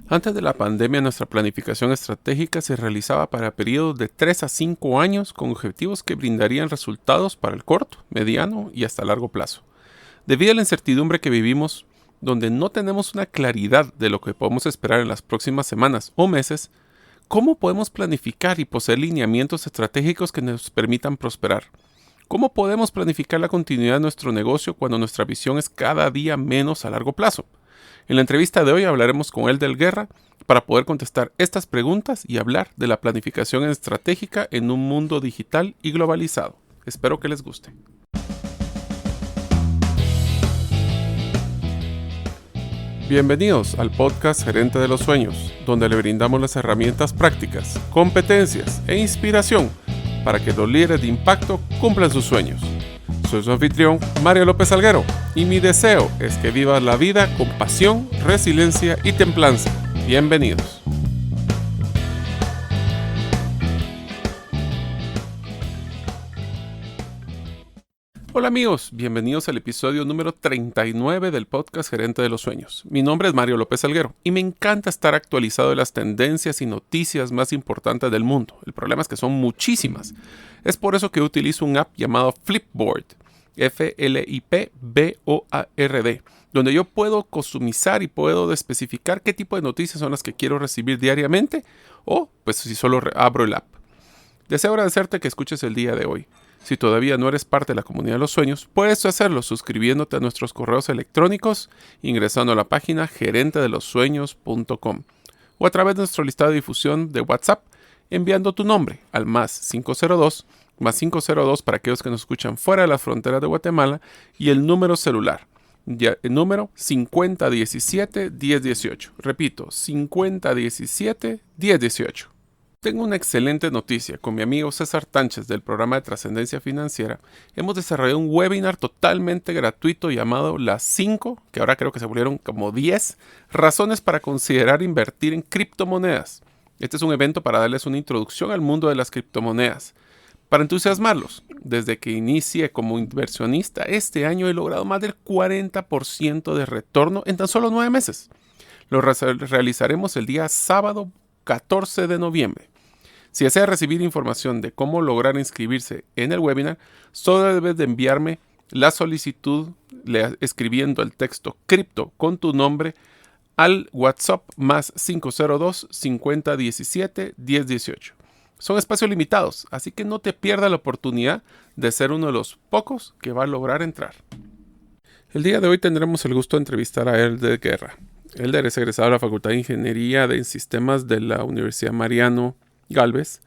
Antes de la pandemia, nuestra planificación estratégica se realizaba para periodos de 3 a 5 años con objetivos que brindarían resultados para el corto, mediano y hasta largo plazo. Debido a la incertidumbre que vivimos, donde no tenemos una claridad de lo que podemos esperar en las próximas semanas o meses, ¿cómo podemos planificar y poseer lineamientos estratégicos que nos permitan prosperar? ¿Cómo podemos planificar la continuidad de nuestro negocio cuando nuestra visión es cada día menos a largo plazo? En la entrevista de hoy hablaremos con Elder Guerra para poder contestar estas preguntas y hablar de la planificación estratégica en un mundo digital y globalizado. Espero que les guste. Bienvenidos al podcast Gerente de los Sueños, donde le brindamos las herramientas prácticas, competencias e inspiración para que los líderes de impacto cumplan sus sueños. Soy su anfitrión, Mario López Alguero, y mi deseo es que vivas la vida con pasión, resiliencia y templanza. Bienvenidos. Hola amigos, bienvenidos al episodio número 39 del podcast Gerente de los Sueños. Mi nombre es Mario López Alguero y me encanta estar actualizado de las tendencias y noticias más importantes del mundo. El problema es que son muchísimas. Es por eso que utilizo un app llamado Flipboard, Flipboard, donde yo puedo customizar y puedo especificar qué tipo de noticias son las que quiero recibir diariamente o pues si solo abro el app. Deseo agradecerte que escuches el día de hoy. Si todavía no eres parte de la comunidad de los sueños, puedes hacerlo suscribiéndote a nuestros correos electrónicos, ingresando a la página gerentedelosueños.com o a través de nuestro listado de difusión de WhatsApp, enviando tu nombre al +502 para aquellos que nos escuchan fuera de las fronteras de Guatemala y el número celular, el número 5017-1018. Repito, 5017-1018. Tengo una excelente noticia. Con mi amigo César Tánchez del programa de Trascendencia Financiera, hemos desarrollado un webinar totalmente gratuito llamado Las 5, que ahora creo que se volvieron como 10, razones para considerar invertir en criptomonedas. Este es un evento para darles una introducción al mundo de las criptomonedas. Para entusiasmarlos, desde que inicié como inversionista, este año he logrado más del 40% de retorno en tan solo 9 meses. Lo realizaremos el día sábado 14 de noviembre. Si desea recibir información de cómo lograr inscribirse en el webinar, solo debes de enviarme la solicitud escribiendo el texto cripto con tu nombre al WhatsApp +502 5017 1018. Son espacios limitados, así que no te pierdas la oportunidad de ser uno de los pocos que va a lograr entrar. El día de hoy tendremos el gusto de entrevistar a Elder Guerra. Elder es egresado de la Facultad de Ingeniería de Sistemas de la Universidad Mariano Galvez,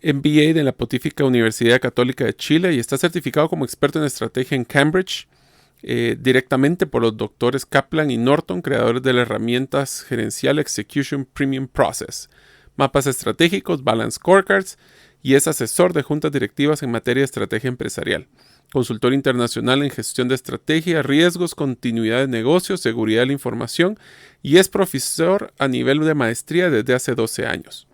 MBA de la Pontificia Universidad Católica de Chile y está certificado como experto en estrategia en Cambridge, directamente por los doctores Kaplan y Norton, creadores de la herramienta gerencial Execution Premium Process, mapas estratégicos, Balance Scorecards, y es asesor de juntas directivas en materia de estrategia empresarial. Consultor internacional en gestión de estrategia, riesgos, continuidad de negocios, seguridad de la información y es profesor a nivel de maestría desde hace 12 años.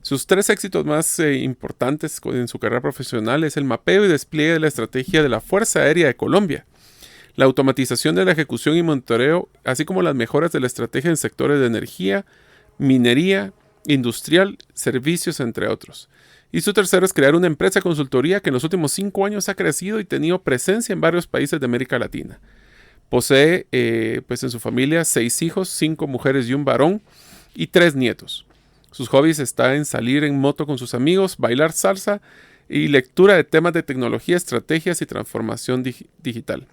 Sus 3 éxitos más importantes en su carrera profesional es el mapeo y despliegue de la estrategia de la Fuerza Aérea de Colombia, la automatización de la ejecución y monitoreo, así como las mejoras de la estrategia en sectores de energía, minería, industrial, servicios, entre otros. Y su tercero es crear una empresa de consultoría que en los últimos 5 años ha crecido y tenido presencia en varios países de América Latina. Posee en su familia 6 hijos, 5 mujeres y un varón y 3 nietos. Sus hobbies están en salir en moto con sus amigos, bailar salsa y lectura de temas de tecnología, estrategias y transformación digital.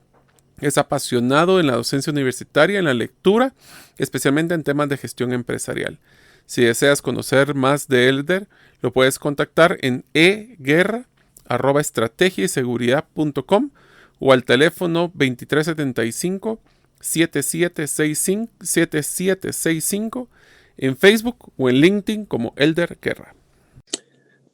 Es apasionado en la docencia universitaria, en la lectura, especialmente en temas de gestión empresarial. Si deseas conocer más de Elder, lo puedes contactar en eguerra@estrategiayseguridad.com o al teléfono 2375-7765 en Facebook o en LinkedIn como Elder Guerra.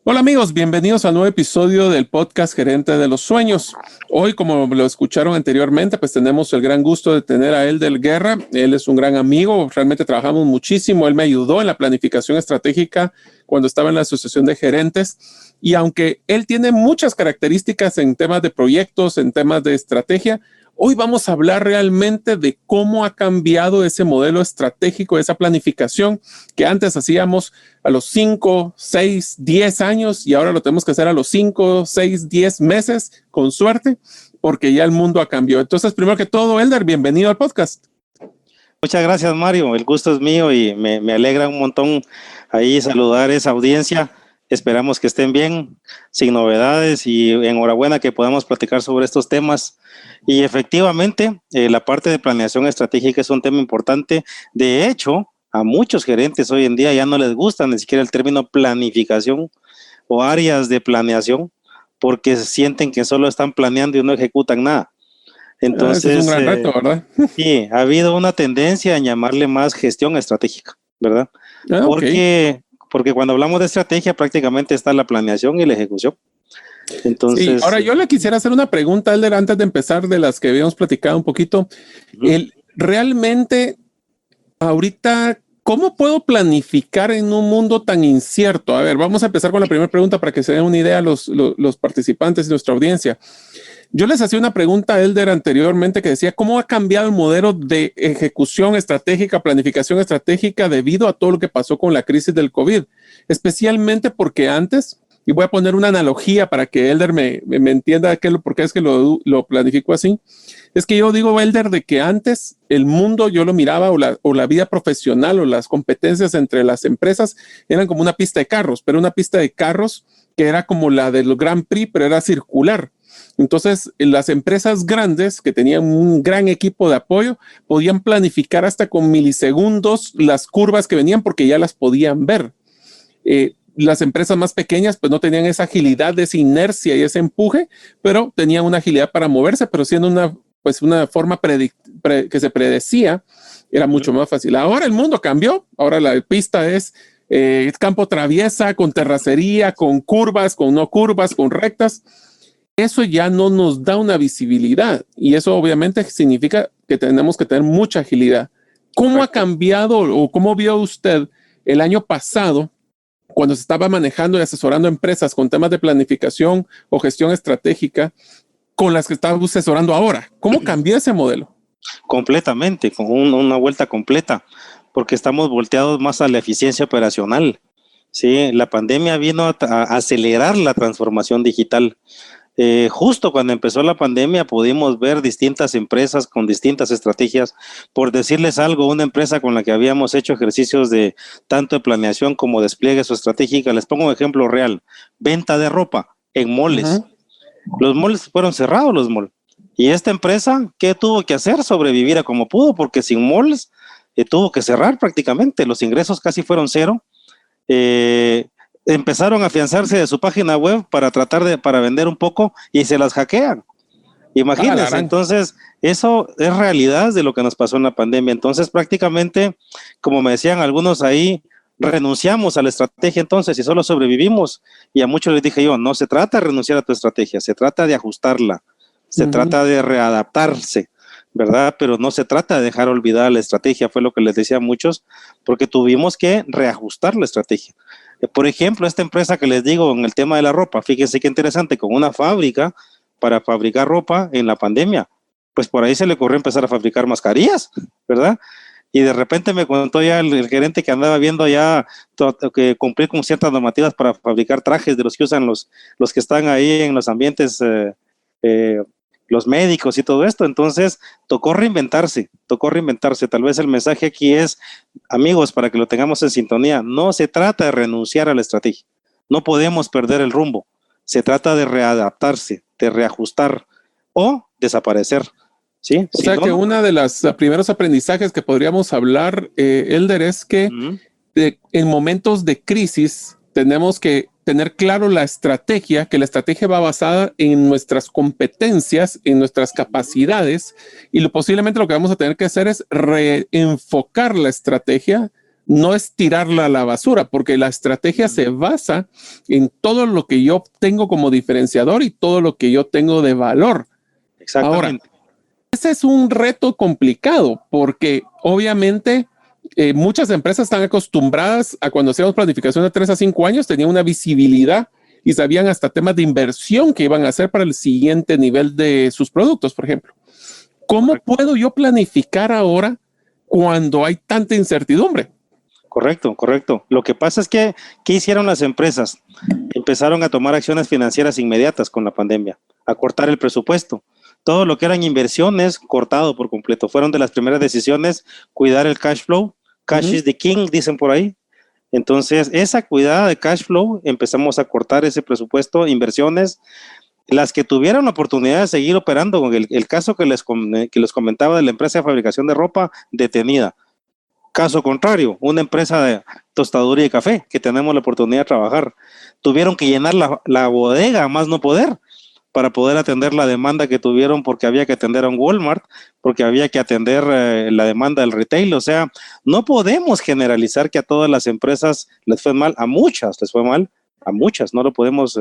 Hola amigos, bienvenidos a un nuevo episodio del podcast Gerente de los Sueños. Hoy, como lo escucharon anteriormente, pues tenemos el gran gusto de tener a Elder Guerra. Él es un gran amigo, realmente trabajamos muchísimo. Él me ayudó en la planificación estratégica cuando estaba en la Asociación de Gerentes. Y aunque él tiene muchas características en temas de proyectos, en temas de estrategia, Hoy vamos a hablar realmente de cómo ha cambiado ese modelo estratégico, esa planificación que antes hacíamos a los 5, 6, 10 años y ahora lo tenemos que hacer a los 5, 6, 10 meses, con suerte, porque ya el mundo ha cambiado. Entonces, primero que todo, Elder, bienvenido al podcast. Muchas gracias, Mario. El gusto es mío y me alegra un montón ahí saludar a esa audiencia. Esperamos que estén bien, sin novedades, y enhorabuena que podamos platicar sobre estos temas. Y efectivamente, la parte de planeación estratégica es un tema importante. De hecho, a muchos gerentes hoy en día ya no les gusta ni siquiera el término planificación o áreas de planeación, porque sienten que solo están planeando y no ejecutan nada. Entonces, es un gran reto, ¿verdad? Sí, ha habido una tendencia a llamarle más gestión estratégica, ¿verdad? Okay. Porque cuando hablamos de estrategia prácticamente está la planeación y la ejecución. Entonces, sí, ahora yo le quisiera hacer una pregunta, Elder, antes de empezar de las que habíamos platicado un poquito. Realmente, ahorita, ¿cómo puedo planificar en un mundo tan incierto? A ver, vamos a empezar con la primera pregunta para que se den una idea los participantes y nuestra audiencia. Yo les hacía una pregunta a Elder anteriormente que decía, ¿cómo ha cambiado el modelo de ejecución estratégica, planificación estratégica debido a todo lo que pasó con la crisis del COVID? Especialmente porque antes, y voy a poner una analogía para que Elder me entienda por qué es que lo planifico así, es que yo digo, Elder, de que antes el mundo yo lo miraba o la vida profesional o las competencias entre las empresas eran como una pista de carros, pero una pista de carros que era como la del Grand Prix, pero era circular. Entonces, las empresas grandes que tenían un gran equipo de apoyo podían planificar hasta con milisegundos las curvas que venían porque ya las podían ver. Las empresas más pequeñas pues no tenían esa agilidad, esa inercia y ese empuje, pero tenían una agilidad para moverse, pero siendo una forma que se predecía, era mucho más fácil. Ahora el mundo cambió, ahora la pista es campo traviesa, con terracería, con curvas, con no curvas, con rectas. Eso ya no nos da una visibilidad y eso obviamente significa que tenemos que tener mucha agilidad. ¿Cómo ha cambiado o cómo vio usted el año pasado cuando se estaba manejando y asesorando empresas con temas de planificación o gestión estratégica con las que está asesorando ahora? ¿Cómo cambió ese modelo? Completamente, con una vuelta completa, porque estamos volteados más a la eficiencia operacional. Sí, la pandemia vino a acelerar la transformación digital. Justo cuando empezó la pandemia pudimos ver distintas empresas con distintas estrategias. Por decirles algo, una empresa con la que habíamos hecho ejercicios de tanto de planeación como despliegue su estratégica, les pongo un ejemplo real, venta de ropa en moles. Los moles fueron cerrados, los moles. Y esta empresa, ¿qué tuvo que hacer? Sobrevivir a como pudo, porque sin moles tuvo que cerrar prácticamente, los ingresos casi fueron cero. Empezaron a afianzarse de su página web para para vender un poco y se las hackean. Imagínense, entonces eso es realidad de lo que nos pasó en la pandemia. Entonces prácticamente, como me decían algunos ahí, renunciamos a la estrategia entonces y solo sobrevivimos. Y a muchos les dije yo, no se trata de renunciar a tu estrategia, se trata de ajustarla, se trata de readaptarse, ¿verdad? Pero no se trata de dejar olvidada la estrategia, fue lo que les decía a muchos, porque tuvimos que reajustar la estrategia. Por ejemplo, esta empresa que les digo en el tema de la ropa, fíjense qué interesante, con una fábrica para fabricar ropa en la pandemia, pues por ahí se le ocurrió empezar a fabricar mascarillas, ¿verdad? Y de repente me contó ya el gerente que andaba viendo ya que cumplir con ciertas normativas para fabricar trajes de los que usan los que están ahí en los ambientes, los médicos y todo esto. Entonces tocó reinventarse. Tal vez el mensaje aquí es, amigos, para que lo tengamos en sintonía, no se trata de renunciar a la estrategia, no podemos perder el rumbo, se trata de readaptarse, de reajustar o desaparecer. ¿Sí? O sea que uno de los primeros aprendizajes que podríamos hablar, Elder, es que en momentos de crisis tenemos que tener claro la estrategia, que la estrategia va basada en nuestras competencias, en nuestras capacidades, y posiblemente lo que vamos a tener que hacer es reenfocar la estrategia, no es tirarla a la basura, porque la estrategia se basa en todo lo que yo tengo como diferenciador y todo lo que yo tengo de valor. Exactamente. Ahora, ese es un reto complicado porque obviamente muchas empresas están acostumbradas a cuando hacíamos planificación de 3 a 5 años, tenían una visibilidad y sabían hasta temas de inversión que iban a hacer para el siguiente nivel de sus productos, por ejemplo. ¿Cómo puedo yo planificar ahora cuando hay tanta incertidumbre? Correcto, correcto. Lo que pasa es que, ¿qué hicieron las empresas? Empezaron a tomar acciones financieras inmediatas con la pandemia, a cortar el presupuesto. Todo lo que eran inversiones, cortado por completo. Fueron de las primeras decisiones, cuidar el cash flow. Cash is the king, dicen por ahí. Entonces, esa cuidada de cash flow, empezamos a cortar ese presupuesto, inversiones, las que tuvieron la oportunidad de seguir operando, con el caso que les comentaba de la empresa de fabricación de ropa, detenida. Caso contrario, una empresa de tostaduría y café que tenemos la oportunidad de trabajar, tuvieron que llenar la bodega a más no poder para poder atender la demanda que tuvieron, porque había que atender a un Walmart, porque había que atender la demanda del retail. O sea, no podemos generalizar que a todas las empresas les fue mal, a muchas les fue mal, a muchas, no lo podemos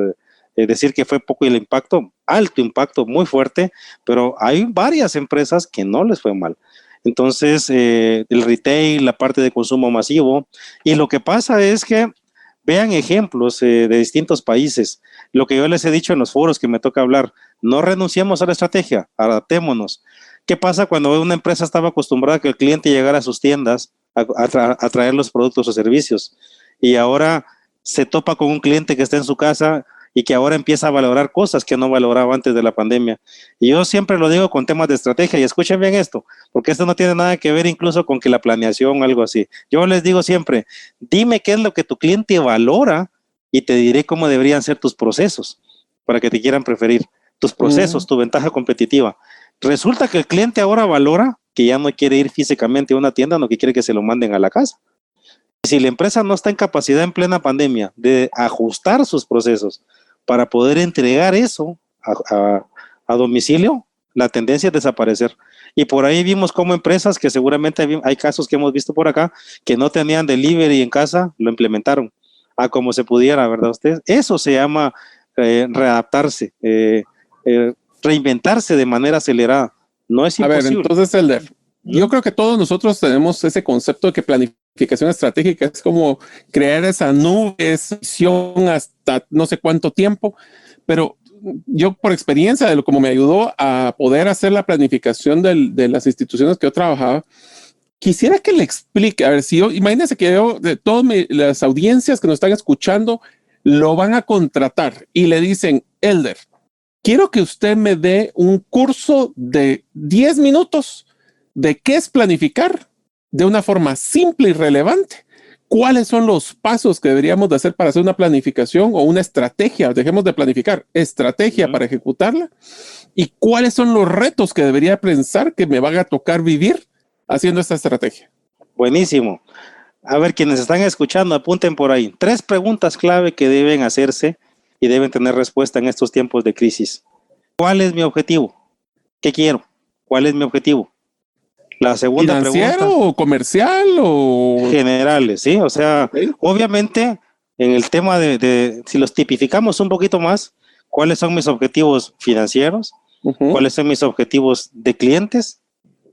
decir que fue poco el impacto, alto impacto, muy fuerte, pero hay varias empresas que no les fue mal. Entonces, el retail, la parte de consumo masivo, y lo que pasa es que vean ejemplos de distintos países. Lo que yo les he dicho en los foros que me toca hablar, no renunciemos a la estrategia, adaptémonos. ¿Qué pasa cuando una empresa estaba acostumbrada a que el cliente llegara a sus tiendas a traer los productos o servicios, y ahora se topa con un cliente que está en su casa y que ahora empieza a valorar cosas que no valoraba antes de la pandemia? Y yo siempre lo digo con temas de estrategia, y escuchen bien esto, porque esto no tiene nada que ver incluso con que la planeación o algo así. Yo les digo siempre, dime qué es lo que tu cliente valora y te diré cómo deberían ser tus procesos para que te quieran preferir. Tus procesos, tu ventaja competitiva. Resulta que el cliente ahora valora que ya no quiere ir físicamente a una tienda, no que quiere que se lo manden a la casa. Si la empresa no está en capacidad en plena pandemia de ajustar sus procesos para poder entregar eso a domicilio, la tendencia es desaparecer. Y por ahí vimos como empresas que seguramente hay casos que hemos visto por acá que no tenían delivery en casa, lo implementaron a como se pudiera, ¿verdad ustedes? Eso se llama readaptarse, reinventarse de manera acelerada. No es imposible. A ver, entonces, Elder, yo creo que todos nosotros tenemos ese concepto de que planificación estratégica es como crear esa nube, esa visión hasta no sé cuánto tiempo, pero yo por experiencia de lo como me ayudó a poder hacer la planificación de las instituciones que yo trabajaba, quisiera que le explique, a ver, si yo, imagínense que yo, de todas las audiencias que nos están escuchando, lo van a contratar y le dicen, Elder, quiero que usted me dé un curso de 10 minutos de qué es planificar de una forma simple y relevante. ¿Cuáles son los pasos que deberíamos de hacer para hacer una planificación o una estrategia? Dejemos de planificar, estrategia para ejecutarla. ¿Y cuáles son los retos que debería pensar que me van a tocar vivir haciendo esta estrategia? Buenísimo. A ver, quienes están escuchando, apunten por ahí. 3 preguntas clave que deben hacerse y deben tener respuesta en estos tiempos de crisis. ¿Cuál es mi objetivo? ¿Qué quiero? ¿Cuál es mi objetivo? La segunda ¿financiero pregunta, o comercial o generales, ¿sí? O sea, obviamente, en el tema si los tipificamos un poquito más, ¿cuáles son mis objetivos financieros? ¿Cuáles son mis objetivos de clientes?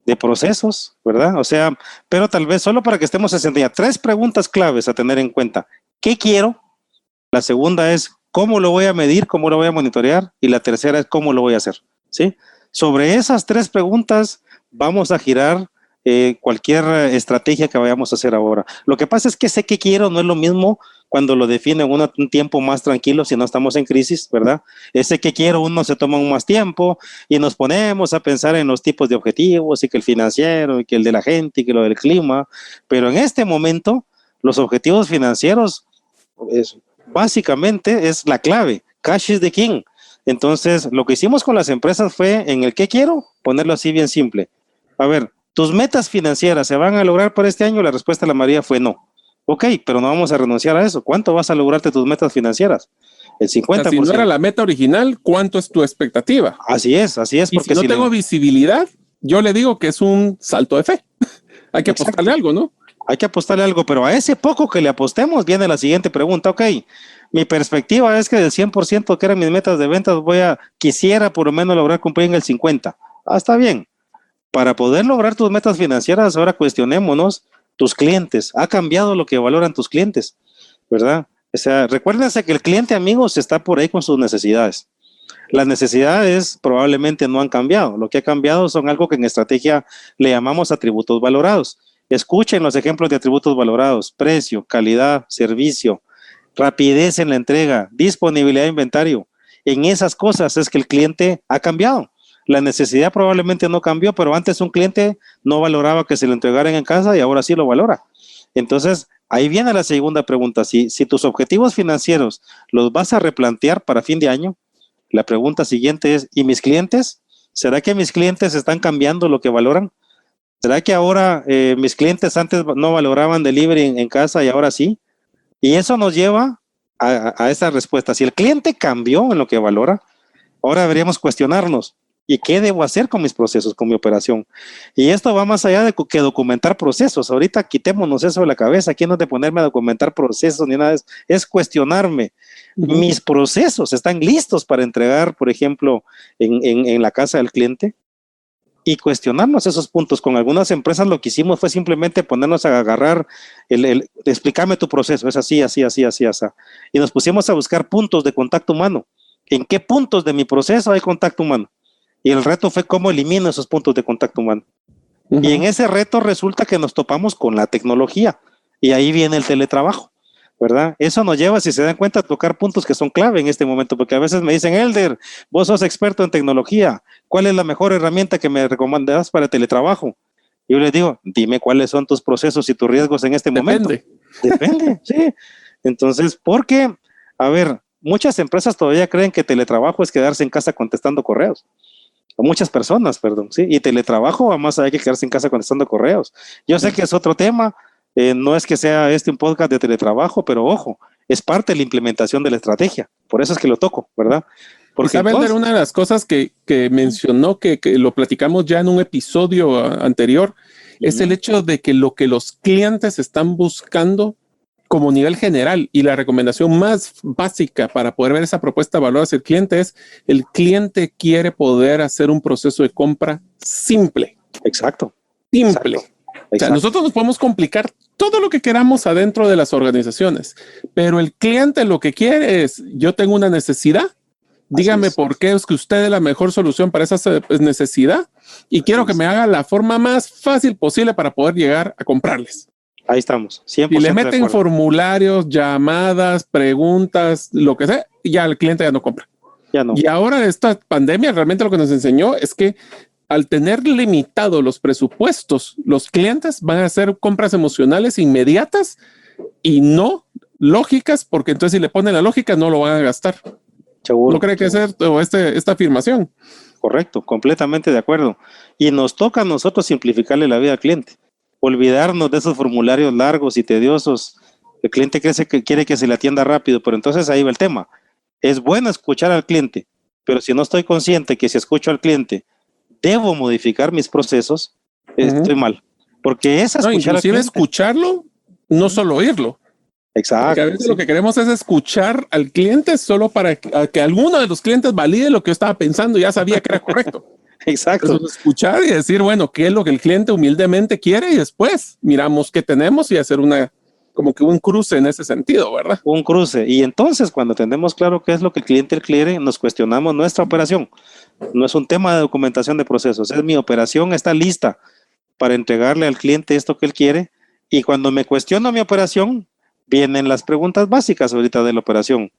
De procesos, ¿verdad? O sea, pero tal vez solo para que estemos en 3 preguntas claves a tener en cuenta. ¿Qué quiero? La segunda es cómo lo voy a medir, cómo lo voy a monitorear, y la tercera es cómo lo voy a hacer, ¿sí? Sobre esas 3 preguntas vamos a girar cualquier estrategia que vayamos a hacer ahora. Lo que pasa es que sé que quiero no es lo mismo cuando lo define en un tiempo más tranquilo, si no estamos en crisis, ¿verdad? Ese que quiero uno se toma un más tiempo y nos ponemos a pensar en los tipos de objetivos y que el financiero y que el de la gente y que lo del clima, pero en este momento los objetivos financieros básicamente es la clave. Cash is the king. Entonces, lo que hicimos con las empresas fue en el que quiero, ponerlo así bien simple. A ver, ¿tus metas financieras se van a lograr para este año? La respuesta de la mayoría fue no. Ok, pero no vamos a renunciar a eso. ¿Cuánto vas a lograrte tus metas financieras? El 50%. O sea, si no era la meta original, ¿cuánto es tu expectativa? Así es. Y porque si no tengo visibilidad, yo le digo que es un salto de fe. Hay que apostarle algo, ¿no? Hay que apostarle algo, pero a ese poco que le apostemos viene la siguiente pregunta. Ok, mi perspectiva es que del 100% que eran mis metas de ventas, quisiera por lo menos lograr cumplir en el 50%. Ah, está bien. Para poder lograr tus metas financieras, ahora cuestionémonos tus clientes. ¿Ha cambiado lo que valoran tus clientes? ¿Verdad? O sea, recuérdense que el cliente, amigos, está por ahí con sus necesidades. Las necesidades probablemente no han cambiado. Lo que ha cambiado son algo que en estrategia le llamamos atributos valorados. Escuchen los ejemplos de atributos valorados: precio, calidad, servicio, rapidez en la entrega, disponibilidad de inventario. En esas cosas es que el cliente ha cambiado. La necesidad probablemente no cambió, pero antes un cliente no valoraba que se lo entregaran en casa y ahora sí lo valora. Entonces, ahí viene la segunda pregunta. Si tus objetivos financieros los vas a replantear para fin de año, la pregunta siguiente es, ¿y mis clientes? ¿Será que mis clientes están cambiando lo que valoran? ¿Será que ahora mis clientes antes no valoraban delivery en casa y ahora sí? Y eso nos lleva a esa respuesta. Si el cliente cambió en lo que valora, ahora deberíamos cuestionarnos. ¿Y qué debo hacer con mis procesos, con mi operación? Y esto va más allá de que documentar procesos. Ahorita quitémonos eso de la cabeza. Aquí no es de ponerme a documentar procesos ni nada. Es cuestionarme. ¿Mis procesos están listos para entregar, por ejemplo, en la casa del cliente? Y cuestionarnos esos puntos. Con algunas empresas lo que hicimos fue simplemente ponernos a agarrar, explícame tu proceso, es así, así, así, así, así. Y nos pusimos a buscar puntos de contacto humano. ¿En qué puntos de mi proceso hay contacto humano? Y el reto fue cómo elimino esos puntos de contacto humano. Y en ese reto resulta que nos topamos con la tecnología. Y ahí viene el teletrabajo, ¿verdad? Eso nos lleva, si se dan cuenta, a tocar puntos que son clave en este momento, porque a veces me dicen, Elder, vos sos experto en tecnología, ¿cuál es la mejor herramienta que me recomendas para el teletrabajo? Y yo les digo, dime cuáles son tus procesos y tus riesgos en este momento. Depende, sí. Entonces, porque, a ver, muchas empresas todavía creen que teletrabajo es quedarse en casa contestando correos. O muchas personas, perdón, ¿sí? Y teletrabajo va más allá que quedarse en casa contestando correos. Yo sé que es otro tema, no es que sea un podcast de teletrabajo, pero ojo, es parte de la implementación de la estrategia. Por eso es que lo toco, ¿verdad? Porque entonces, una de las cosas que mencionó, que lo platicamos ya en un episodio anterior, es el hecho de que lo que los clientes están buscando como nivel general, y la recomendación más básica para poder ver esa propuesta de valor hacia el cliente es: el cliente quiere poder hacer un proceso de compra simple. Exacto. Simple. Exacto. O sea, nosotros nos podemos complicar todo lo que queramos adentro de las organizaciones, pero el cliente lo que quiere es: yo tengo una necesidad, dígame por qué es que usted es la mejor solución para esa necesidad y quiero que me haga la forma más fácil posible para poder llegar a comprarles. Ahí estamos. 100% y le meten formularios, llamadas, preguntas, lo que sea, y ya el cliente ya no compra. Ya no. Y ahora esta pandemia realmente lo que nos enseñó es que al tener limitados los presupuestos, los clientes van a hacer compras emocionales inmediatas y no lógicas, porque entonces si le ponen la lógica no lo van a gastar. Seguro. ¿No cree que es cierto esta afirmación? Correcto, completamente de acuerdo. Y nos toca a nosotros simplificarle la vida al cliente. Olvidarnos de esos formularios largos y tediosos. El cliente quiere que se le atienda rápido, pero entonces ahí va el tema. Es bueno escuchar al cliente, pero si no estoy consciente que si escucho al cliente debo modificar mis procesos, estoy mal. Porque es escuchar al cliente. Escucharlo, no solo oírlo. Exacto. Porque a veces lo que queremos es escuchar al cliente solo para que alguno de los clientes valide lo que yo estaba pensando y ya sabía que era correcto. Exacto. Entonces, escuchar y decir, bueno, qué es lo que el cliente humildemente quiere y después miramos qué tenemos y hacer como que un cruce en ese sentido, ¿verdad? Un cruce. Y entonces cuando tenemos claro qué es lo que el cliente quiere, nos cuestionamos nuestra operación. No es un tema de documentación de procesos, es mi operación está lista para entregarle al cliente esto que él quiere. Y cuando me cuestiono mi operación, vienen las preguntas básicas ahorita de la operación.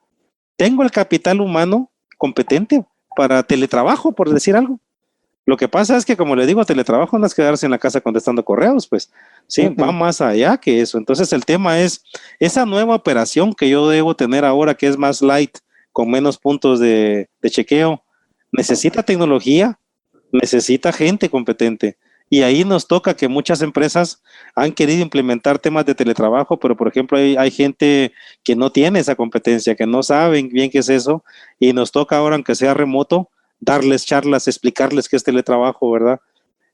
¿Tengo el capital humano competente para teletrabajo, por decir algo? Lo que pasa es que, como le digo, teletrabajo no es quedarse en la casa contestando correos, pues sí, va más allá que eso. Entonces el tema es esa nueva operación que yo debo tener ahora, que es más light, con menos puntos de chequeo, necesita tecnología, necesita gente competente. Y ahí nos toca que muchas empresas han querido implementar temas de teletrabajo, pero por ejemplo hay gente que no tiene esa competencia, que no saben bien qué es eso, y nos toca ahora, aunque sea remoto, darles charlas, explicarles qué es teletrabajo, ¿verdad?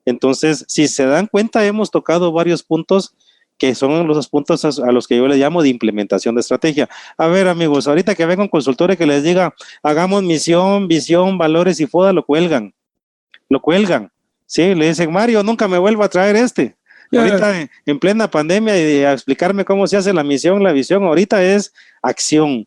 Entonces, si se dan cuenta, hemos tocado varios puntos que son los puntos a los que yo le llamo de implementación de estrategia. A ver, amigos, ahorita que venga un consultor y que les diga, hagamos misión, visión, valores y FODA, lo cuelgan. Sí, le dicen, Mario, nunca me vuelva a traer Ahorita en plena pandemia y a explicarme cómo se hace la misión, la visión, ahorita es acción,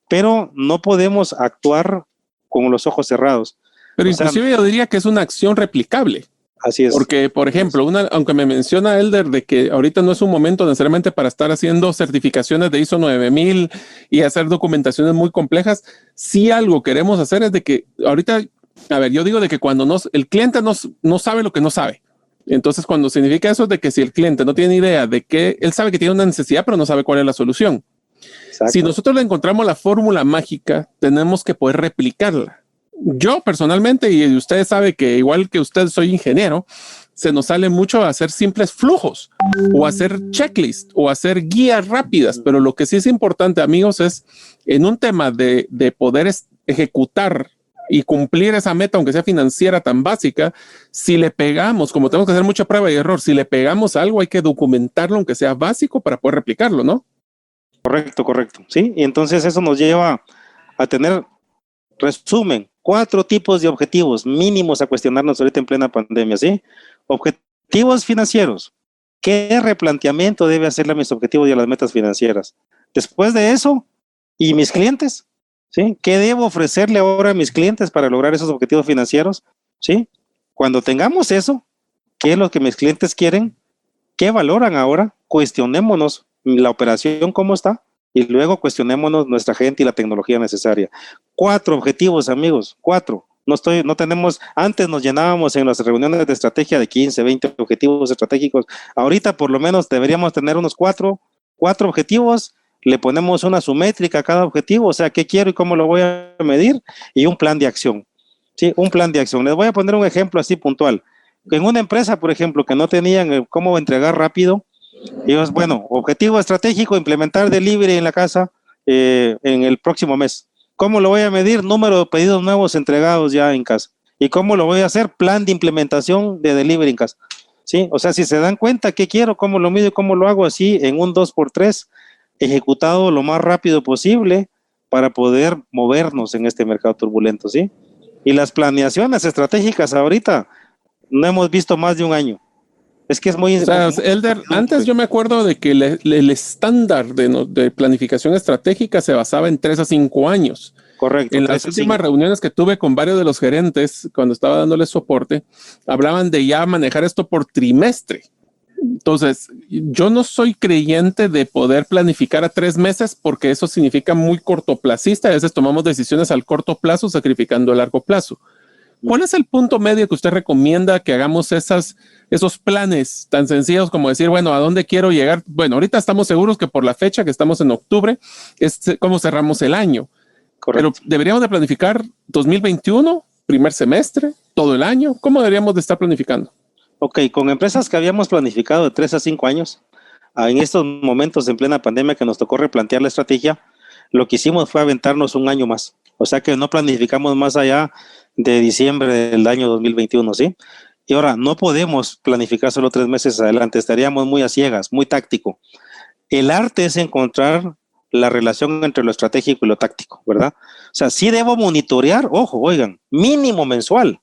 pero no podemos actuar con los ojos cerrados. Pero inclusive yo diría que es una acción replicable. Así es. Porque, por ejemplo, aunque me menciona Elder de que ahorita no es un momento necesariamente para estar haciendo certificaciones de ISO 9000 y hacer documentaciones muy complejas, sí algo queremos hacer es de que ahorita, a ver, yo digo de que cuando el cliente no sabe lo que no sabe. Entonces, cuando significa eso de que si el cliente no tiene idea de que él sabe que tiene una necesidad, pero no sabe cuál es la solución. Exacto. Si nosotros le encontramos la fórmula mágica, tenemos que poder replicarla. Yo personalmente, y ustedes saben que igual que usted soy ingeniero, se nos sale mucho a hacer simples flujos o hacer checklists o hacer guías rápidas, pero lo que sí es importante, amigos, es en un tema de poder ejecutar y cumplir esa meta, aunque sea financiera tan básica, si le pegamos, como tenemos que hacer mucha prueba y error, si le pegamos algo hay que documentarlo, aunque sea básico, para poder replicarlo, ¿no? Correcto, sí, y entonces eso nos lleva a tener, resumen, 4 tipos de objetivos mínimos a cuestionarnos ahorita en plena pandemia, ¿sí? Objetivos financieros. ¿Qué replanteamiento debe hacerle a mis objetivos y a las metas financieras? Después de eso, ¿y mis clientes? ¿Sí? ¿Qué debo ofrecerle ahora a mis clientes para lograr esos objetivos financieros? ¿Sí? Cuando tengamos eso, ¿qué es lo que mis clientes quieren? ¿Qué valoran ahora? Cuestionémonos la operación, ¿cómo está? Y luego cuestionémonos nuestra gente y la tecnología necesaria. 4 objetivos, amigos, 4. No tenemos, antes nos llenábamos en las reuniones de estrategia de 15, 20 objetivos estratégicos. Ahorita por lo menos deberíamos tener unos 4 objetivos. Le ponemos una sumétrica a cada objetivo, o sea, qué quiero y cómo lo voy a medir, y un plan de acción. Sí, un plan de acción. Les voy a poner un ejemplo así puntual. En una empresa, por ejemplo, que no tenían cómo entregar rápido, ellos, bueno, objetivo estratégico, implementar delivery en la casa en el próximo mes. ¿Cómo lo voy a medir? Número de pedidos nuevos entregados ya en casa. ¿Y cómo lo voy a hacer? Plan de implementación de delivery en casa. ¿Sí? O sea, si se dan cuenta qué quiero, cómo lo mido y cómo lo hago así en un 2x3, ejecutado lo más rápido posible para poder movernos en este mercado turbulento, ¿sí? Y las planeaciones estratégicas ahorita no hemos visto más de un año. Es que es muy... O sea, Elder, antes yo me acuerdo de que el estándar de planificación estratégica se basaba en 3 a 5 años. Correcto. En las últimas reuniones que tuve con varios de los gerentes, cuando estaba dándoles soporte, hablaban de ya manejar esto por trimestre. Entonces, yo no soy creyente de poder planificar a 3 meses porque eso significa muy cortoplacista. A veces tomamos decisiones al corto plazo sacrificando el largo plazo. ¿Cuál es el punto medio que usted recomienda que hagamos esos planes tan sencillos como decir, bueno, ¿a dónde quiero llegar? Bueno, ahorita estamos seguros que por la fecha que estamos en octubre es como cerramos el año. Correcto. Pero deberíamos de planificar 2021, primer semestre, todo el año. ¿Cómo deberíamos de estar planificando? Ok, con empresas que habíamos planificado de 3 a 5 años, en estos momentos en plena pandemia que nos tocó replantear la estrategia, lo que hicimos fue aventarnos un año más. O sea que no planificamos más allá de diciembre del año 2021, ¿sí? Y ahora, no podemos planificar solo 3 meses adelante, estaríamos muy a ciegas, muy táctico. El arte es encontrar la relación entre lo estratégico y lo táctico, ¿verdad? O sea, sí debo monitorear, ojo, oigan, mínimo mensual.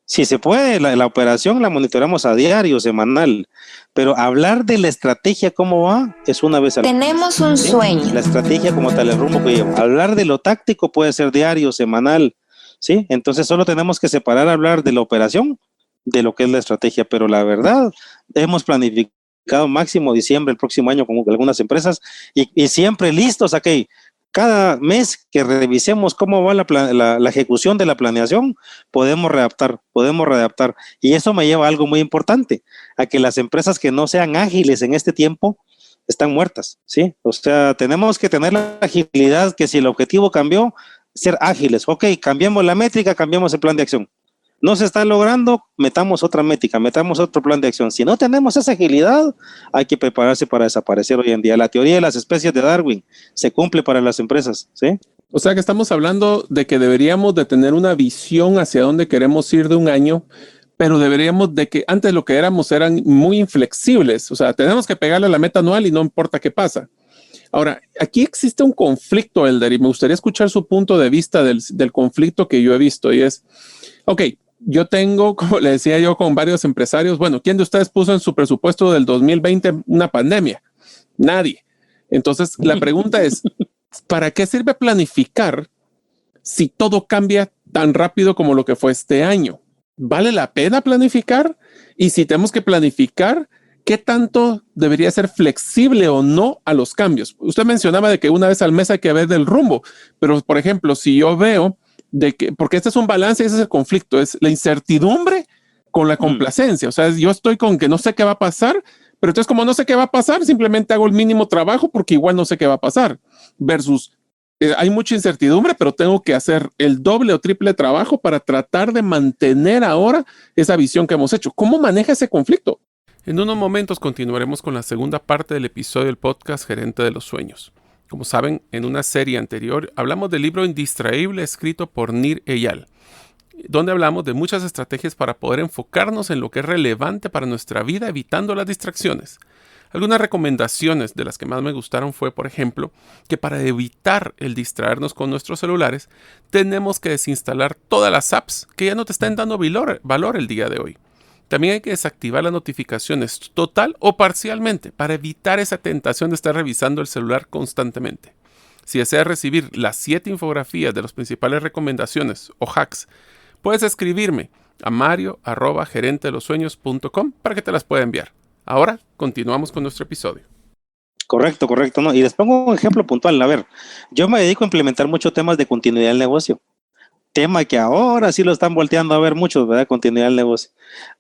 Si se puede, la operación la monitoreamos a diario, semanal, pero hablar de la estrategia, cómo va, es una vez al mes. Tenemos un sueño. La estrategia como tal, el rumbo que lleva. Hablar de lo táctico puede ser diario, semanal, ¿sí? Entonces solo tenemos que separar hablar de la operación de lo que es la estrategia, pero la verdad, hemos planificado máximo diciembre el próximo año con algunas empresas y siempre listos, aquí. Cada mes que revisemos cómo va la ejecución de la planeación, podemos readaptar. Y eso me lleva a algo muy importante, a que las empresas que no sean ágiles en este tiempo están muertas, ¿sí? O sea, tenemos que tener la agilidad que si el objetivo cambió, ser ágiles. Ok, cambiamos la métrica, cambiamos el plan de acción. No se está logrando, metamos otra métrica, metamos otro plan de acción. Si no tenemos esa agilidad, hay que prepararse para desaparecer hoy en día. La teoría de las especies de Darwin se cumple para las empresas, ¿sí? O sea que estamos hablando de que deberíamos de tener una visión hacia dónde queremos ir de un año, pero deberíamos de que antes lo que éramos eran muy inflexibles. O sea, tenemos que pegarle a la meta anual y no importa qué pasa. Ahora, aquí existe un conflicto, Elder, y me gustaría escuchar su punto de vista del conflicto que yo he visto, y es, ok, yo tengo, como le decía yo con varios empresarios, bueno, ¿quién de ustedes puso en su presupuesto del 2020 una pandemia? Nadie. Entonces, la pregunta es, ¿para qué sirve planificar si todo cambia tan rápido como lo que fue este año? ¿Vale la pena planificar? Y si tenemos que planificar, ¿qué tanto debería ser flexible o no a los cambios? Usted mencionaba de que una vez al mes hay que ver del rumbo, pero por ejemplo, si yo veo de que, porque este es un balance, ese es el conflicto, es la incertidumbre con la complacencia. O sea, yo estoy con que no sé qué va a pasar, pero entonces como no sé qué va a pasar, simplemente hago el mínimo trabajo porque igual no sé qué va a pasar. Versus, hay mucha incertidumbre, pero tengo que hacer el doble o triple trabajo para tratar de mantener ahora esa visión que hemos hecho. ¿Cómo maneja ese conflicto? En unos momentos continuaremos con la segunda parte del episodio del podcast Gerente de los Sueños. Como saben, en una serie anterior hablamos del libro Indistraíble escrito por Nir Eyal, donde hablamos de muchas estrategias para poder enfocarnos en lo que es relevante para nuestra vida, evitando las distracciones. Algunas recomendaciones de las que más me gustaron fue, por ejemplo, que para evitar el distraernos con nuestros celulares, tenemos que desinstalar todas las apps que ya no te están dando valor el día de hoy. También hay que desactivar las notificaciones total o parcialmente para evitar esa tentación de estar revisando el celular constantemente. Si deseas recibir las 7 infografías de las principales recomendaciones o hacks, puedes escribirme a mario@gerentedelosueños.com para que te las pueda enviar. Ahora continuamos con nuestro episodio. Correcto, ¿no? Y les pongo un ejemplo puntual. A ver, yo me dedico a implementar muchos temas de continuidad del negocio. Tema que ahora sí lo están volteando a ver muchos, ¿verdad? Continuidad del negocio.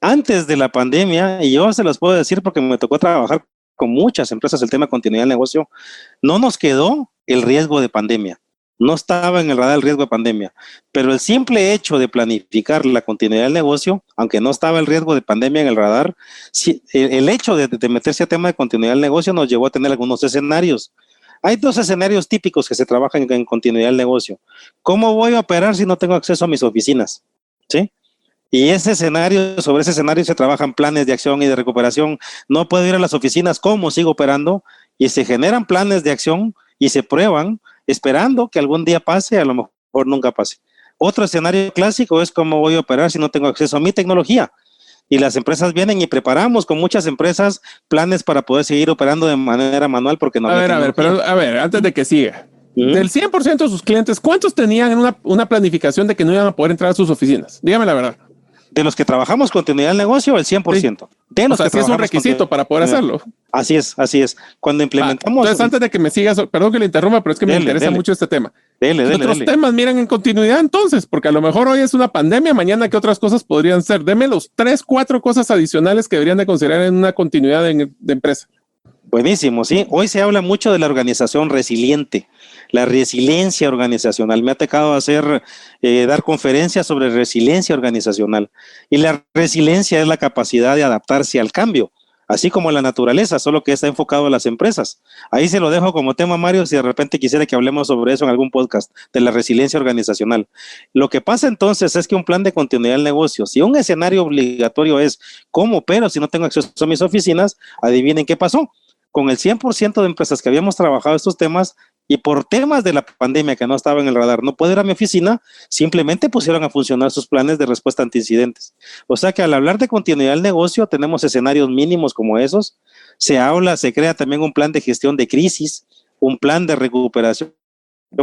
Antes de la pandemia, y yo se los puedo decir porque me tocó trabajar con muchas empresas el tema continuidad del negocio, no nos quedó el riesgo de pandemia. No estaba en el radar el riesgo de pandemia, pero el simple hecho de planificar la continuidad del negocio, aunque no estaba el riesgo de pandemia en el radar, sí, el hecho de meterse a tema de continuidad del negocio nos llevó a tener algunos escenarios. Hay 2 escenarios típicos que se trabajan en continuidad del negocio. ¿Cómo voy a operar si no tengo acceso a mis oficinas? ¿Sí? Y sobre ese escenario se trabajan planes de acción y de recuperación. No puedo ir a las oficinas, ¿cómo sigo operando? Y se generan planes de acción y se prueban esperando que algún día pase, a lo mejor nunca pase. Otro escenario clásico es cómo voy a operar si no tengo acceso a mi tecnología. Y las empresas vienen y preparamos con muchas empresas planes para poder seguir operando de manera manual porque no. A ver, antes de que siga. Del 100% de sus clientes, ¿cuántos tenían una planificación de que no iban a poder entrar a sus oficinas? Dígame la verdad. De los que trabajamos continuidad del negocio, el 100%. Sí. De los que sí es un requisito para poder hacerlo. Así es. Cuando implementamos... Entonces, antes de que me sigas, perdón que le interrumpa, pero es que me interesa mucho este tema. ¿Qué otros temas miran en continuidad entonces? Porque a lo mejor hoy es una pandemia, mañana ¿qué otras cosas podrían ser? Deme los 3, 4 cosas adicionales que deberían de considerar en una continuidad de empresa. Buenísimo, sí. Hoy se habla mucho de la organización resiliente, la resiliencia organizacional. Me ha tocado dar conferencias sobre resiliencia organizacional. Y la resiliencia es la capacidad de adaptarse al cambio, así como la naturaleza, solo que está enfocado a las empresas. Ahí se lo dejo como tema, Mario, si de repente quisiera que hablemos sobre eso en algún podcast, de la resiliencia organizacional. Lo que pasa entonces es que un plan de continuidad del negocio, si un escenario obligatorio es ¿cómo opero si no tengo acceso a mis oficinas? Adivinen qué pasó. Con el 100% de empresas que habíamos trabajado estos temas y por temas de la pandemia que no estaba en el radar, no puedo ir a mi oficina, simplemente pusieron a funcionar sus planes de respuesta ante incidentes. O sea que al hablar de continuidad del negocio, tenemos escenarios mínimos como esos. Se crea también un plan de gestión de crisis, un plan de recuperación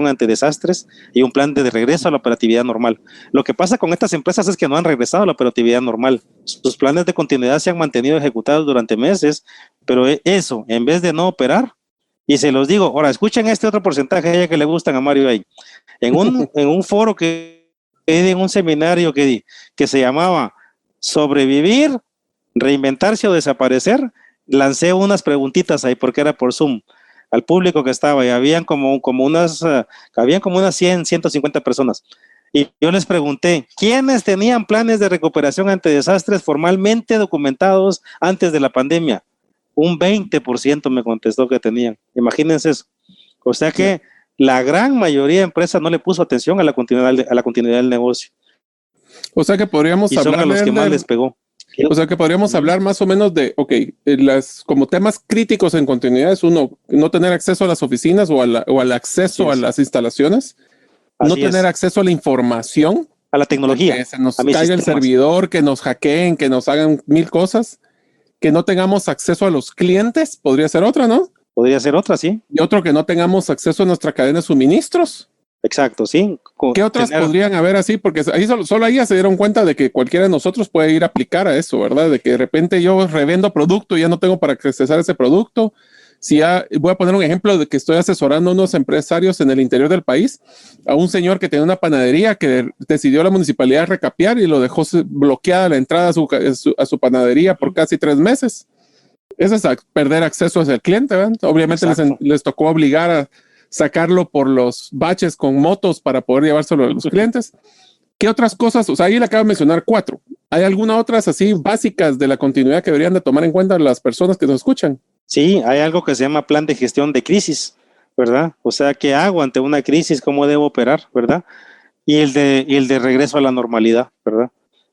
ante desastres y un plan de regreso a la operatividad normal. Lo que pasa con estas empresas es que no han regresado a la operatividad normal. Sus planes de continuidad se han mantenido ejecutados durante meses, pero eso, en vez de no operar, y se los digo, ahora escuchen este otro porcentaje que le gustan a Mario ahí. En un foro que di, en un seminario que di, que se llamaba Sobrevivir, Reinventarse o Desaparecer, lancé unas preguntitas ahí porque era por Zoom al público que estaba y habían como unas 100, 150 personas. Y yo les pregunté, ¿quiénes tenían planes de recuperación ante desastres formalmente documentados antes de la pandemia? Un 20% me contestó que tenían. Imagínense eso. O sea que la gran mayoría de empresas no le puso atención a la continuidad del negocio. O sea que podríamos hablar son a los que más les pegó. O sea que podríamos hablar más o menos de, como temas críticos en continuidad es uno, no tener acceso a las oficinas o al acceso a las instalaciones, no tener acceso a la información, a la tecnología, que se nos caiga el servidor, que nos hackeen, que nos hagan 1000 cosas, que no tengamos acceso a los clientes, podría ser otra, ¿no? Podría ser otra, sí. Y otro, que no tengamos acceso a nuestra cadena de suministros. Exacto, sí. ¿Qué otras podrían haber así? Porque ahí solo ahí ya se dieron cuenta de que cualquiera de nosotros puede ir a aplicar a eso, ¿verdad? De que de repente yo revendo producto y ya no tengo para accesar ese producto. Si ya, voy a poner un ejemplo de que estoy asesorando a unos empresarios en el interior del país, a un señor que tenía una panadería que decidió la municipalidad recapear y lo dejó bloqueada la entrada a su panadería por casi 3 meses. Eso es perder acceso hacia el cliente, ¿verdad? Obviamente les tocó obligar a sacarlo por los baches con motos para poder llevárselo a los clientes. ¿Qué otras cosas? O sea, ahí le acabo de mencionar 4. ¿Hay algunas otras así básicas de la continuidad que deberían de tomar en cuenta las personas que nos escuchan? Sí, hay algo que se llama plan de gestión de crisis, ¿verdad? O sea, ¿qué hago ante una crisis? ¿Cómo debo operar? ¿Verdad? Y el de regreso a la normalidad, ¿verdad?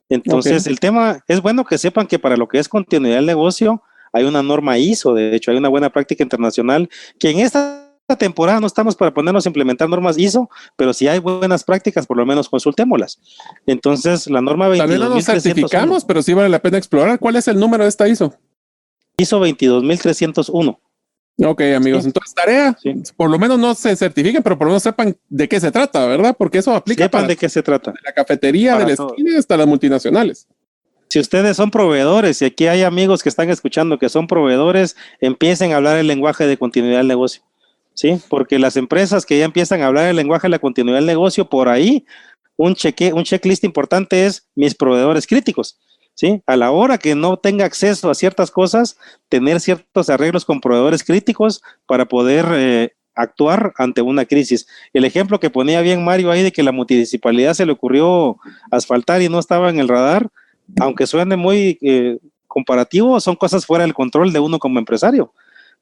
Entonces, el tema es bueno que sepan que para lo que es continuidad del negocio, hay una norma ISO, de hecho, hay una buena práctica internacional que en esta temporada no estamos para ponernos a implementar normas ISO, pero si hay buenas prácticas, por lo menos consultémoslas. Entonces, la norma 22.301. Tal vez no nos certificamos, pero sí vale la pena explorar. ¿Cuál es el número de esta ISO? ISO 22.301. Ok, amigos, sí. Entonces tarea, por lo menos no se certifiquen, pero por lo menos sepan de qué se trata, ¿verdad? Porque eso aplica sepan de qué se trata. De la cafetería, de la esquina hasta las multinacionales. Si ustedes son proveedores y aquí hay amigos que están escuchando que son proveedores, empiecen a hablar el lenguaje de continuidad del negocio, ¿sí? Porque las empresas que ya empiezan a hablar el lenguaje de la continuidad del negocio, por ahí un checklist importante es mis proveedores críticos, ¿sí? A la hora que no tenga acceso a ciertas cosas, tener ciertos arreglos con proveedores críticos para poder actuar ante una crisis. El ejemplo que ponía bien Mario ahí de que la municipalidad se le ocurrió asfaltar y no estaba en el radar, aunque suene muy comparativo, son cosas fuera del control de uno como empresario,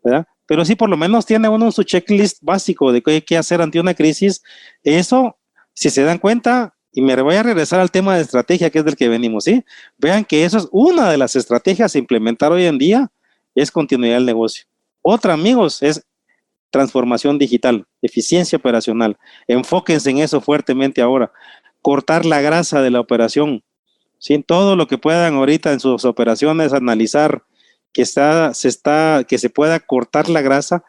¿verdad? Pero sí, por lo menos tiene uno su checklist básico de qué hay que hacer ante una crisis. Eso, si se dan cuenta, y me voy a regresar al tema de estrategia, que es del que venimos, ¿sí? Vean que eso es una de las estrategias a implementar hoy en día, es continuidad del negocio. Otra, amigos, es transformación digital, eficiencia operacional. Enfóquense en eso fuertemente ahora. Cortar la grasa de la operación. Sí, todo lo que puedan ahorita en sus operaciones analizar que se pueda cortar la grasa,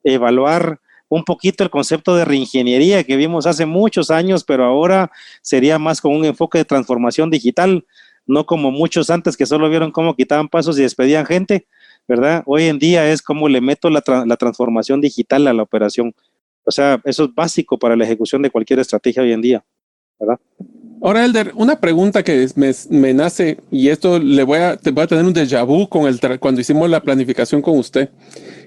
evaluar un poquito el concepto de reingeniería que vimos hace muchos años, pero ahora sería más con un enfoque de transformación digital, no como muchos antes que solo vieron cómo quitaban pasos y despedían gente, ¿verdad? Hoy en día es como le meto la transformación digital a la operación. O sea, eso es básico para la ejecución de cualquier estrategia hoy en día, ¿verdad? Ahora, Elder, una pregunta que me nace, y esto voy a tener un déjà vu cuando hicimos la planificación con usted,